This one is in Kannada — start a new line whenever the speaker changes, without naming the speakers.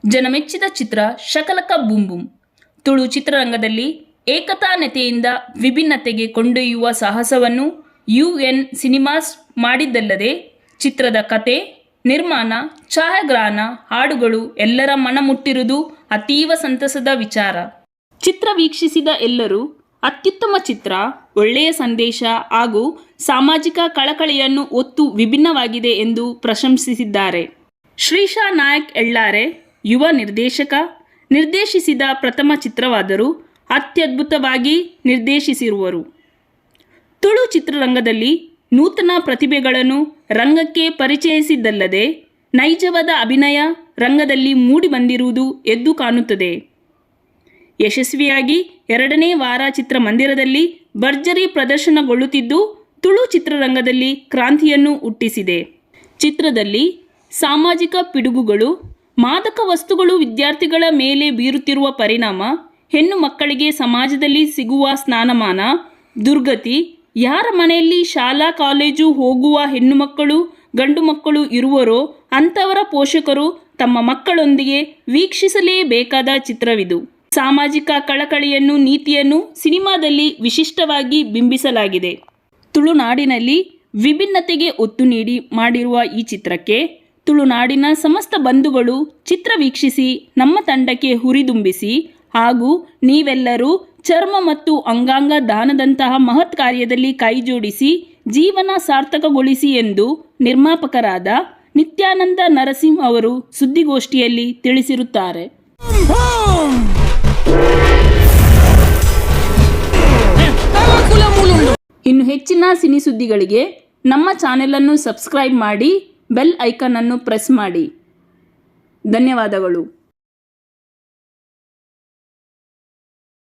ಜನಮೆಚ್ಚಿದ ಚಿತ್ರ ಶಕಲಕ ಬೂಮ್ ಬೂಮ್. ತುಳು ಚಿತ್ರರಂಗದಲ್ಲಿ ಏಕತಾನತೆಯಿಂದ ವಿಭಿನ್ನತೆಗೆ ಕೊಂಡೊಯ್ಯುವ ಸಾಹಸವನ್ನು UN ಸಿನಿಮಾಸ್ ಮಾಡಿದ್ದಲ್ಲದೆ ಚಿತ್ರದ ಕತೆ, ನಿರ್ಮಾಣ, ಛಾಯಾಗ್ರಹಣ, ಹಾಡುಗಳು ಎಲ್ಲರ ಮನ ಮುಟ್ಟಿರುವುದು ಅತೀವ ಸಂತಸದ ವಿಚಾರ. ಚಿತ್ರ ವೀಕ್ಷಿಸಿದ ಎಲ್ಲರೂ ಅತ್ಯುತ್ತಮ ಚಿತ್ರ, ಒಳ್ಳೆಯ ಸಂದೇಶ ಹಾಗೂ ಸಾಮಾಜಿಕ ಕಳಕಳಿಯನ್ನು ಒತ್ತು ವಿಭಿನ್ನವಾಗಿದೆ ಎಂದು ಪ್ರಶಂಸಿಸಿದ್ದಾರೆ. ಶ್ರೀಶಾ ನಾಯಕ್ ಎಳ್ಳಾರೆ ಯುವ ನಿರ್ದೇಶಿಸಿದ ಪ್ರಥಮ ಚಿತ್ರವಾದರೂ ಅತ್ಯದ್ಭುತವಾಗಿ ನಿರ್ದೇಶಿಸಿರುವರು. ತುಳು ಚಿತ್ರರಂಗದಲ್ಲಿ ನೂತನ ಪ್ರತಿಭೆಗಳನ್ನು ರಂಗಕ್ಕೆ ಪರಿಚಯಿಸಿದ್ದಲ್ಲದೆ ನೈಜವಾದ ಅಭಿನಯ ರಂಗದಲ್ಲಿ ಮೂಡಿಬಂದಿರುವುದು ಎದ್ದು ಕಾಣುತ್ತದೆ. ಯಶಸ್ವಿಯಾಗಿ 2ನೇ ವಾರ ಚಿತ್ರಮಂದಿರದಲ್ಲಿ ಭರ್ಜರಿ ಪ್ರದರ್ಶನಗೊಳ್ಳುತ್ತಿದ್ದು ತುಳು ಚಿತ್ರರಂಗದಲ್ಲಿ ಕ್ರಾಂತಿಯನ್ನು ಹುಟ್ಟಿಸಿದೆ. ಚಿತ್ರದಲ್ಲಿ ಸಾಮಾಜಿಕ ಪಿಡುಗುಗಳು, ಮಾದಕ ವಸ್ತುಗಳು ವಿದ್ಯಾರ್ಥಿಗಳ ಮೇಲೆ ಬೀರುತ್ತಿರುವ ಪರಿಣಾಮ, ಹೆಣ್ಣು ಮಕ್ಕಳಿಗೆ ಸಮಾಜದಲ್ಲಿ ಸಿಗುವ ಸ್ಥಾನಮಾನ, ದುರ್ಗತಿ, ಯಾರ ಮನೆಯಲ್ಲಿ ಶಾಲಾ ಕಾಲೇಜು ಹೋಗುವ ಹೆಣ್ಣು ಮಕ್ಕಳು ಗಂಡು ಮಕ್ಕಳು ಇರುವರೋ ಅಂಥವರ ಪೋಷಕರು ತಮ್ಮ ಮಕ್ಕಳೊಂದಿಗೆ ವೀಕ್ಷಿಸಲೇಬೇಕಾದ ಚಿತ್ರವಿದು. ಸಾಮಾಜಿಕ ಕಳಕಳಿಯನ್ನು, ನೀತಿಯನ್ನು ಸಿನಿಮಾದಲ್ಲಿ ವಿಶಿಷ್ಟವಾಗಿ ಬಿಂಬಿಸಲಾಗಿದೆ. ತುಳುನಾಡಿನಲ್ಲಿ ವಿಭಿನ್ನತೆಗೆ ಒತ್ತು ನೀಡಿ ಮಾಡಿರುವ ಈ ಚಿತ್ರಕ್ಕೆ ತುಳುನಾಡಿನ ಸಮಸ್ತ ಬಂಧುಗಳು ಚಿತ್ರ ವೀಕ್ಷಿಸಿ ನಮ್ಮ ತಂಡಕ್ಕೆ ಹುರಿದುಂಬಿಸಿ ಹಾಗೂ ನೀವೆಲ್ಲರೂ ಚರ್ಮ ಮತ್ತು ಅಂಗಾಂಗ ದಾನದಂತಹ ಮಹತ್ ಕಾರ್ಯದಲ್ಲಿ ಕೈಜೋಡಿಸಿ ಜೀವನ ಸಾರ್ಥಕಗೊಳಿಸಿ ಎಂದು ನಿರ್ಮಾಪಕರಾದ ನಿತ್ಯಾನಂದ ನರಸಿಂಹ ಅವರು ಸುದ್ದಿಗೋಷ್ಠಿಯಲ್ಲಿ ತಿಳಿಸಿರುತ್ತಾರೆ. ಇನ್ನು ಹೆಚ್ಚಿನ ಸಿನಿ ಸುದ್ದಿಗಳಿಗೆ ನಮ್ಮ ಚಾನೆಲನ್ನು ಸಬ್ಸ್ಕ್ರೈಬ್ ಮಾಡಿ, ಬೆಲ್ ಐಕಾನ್ ಅನ್ನು ಪ್ರೆಸ್ ಮಾಡಿ. ಧನ್ಯವಾದಗಳು.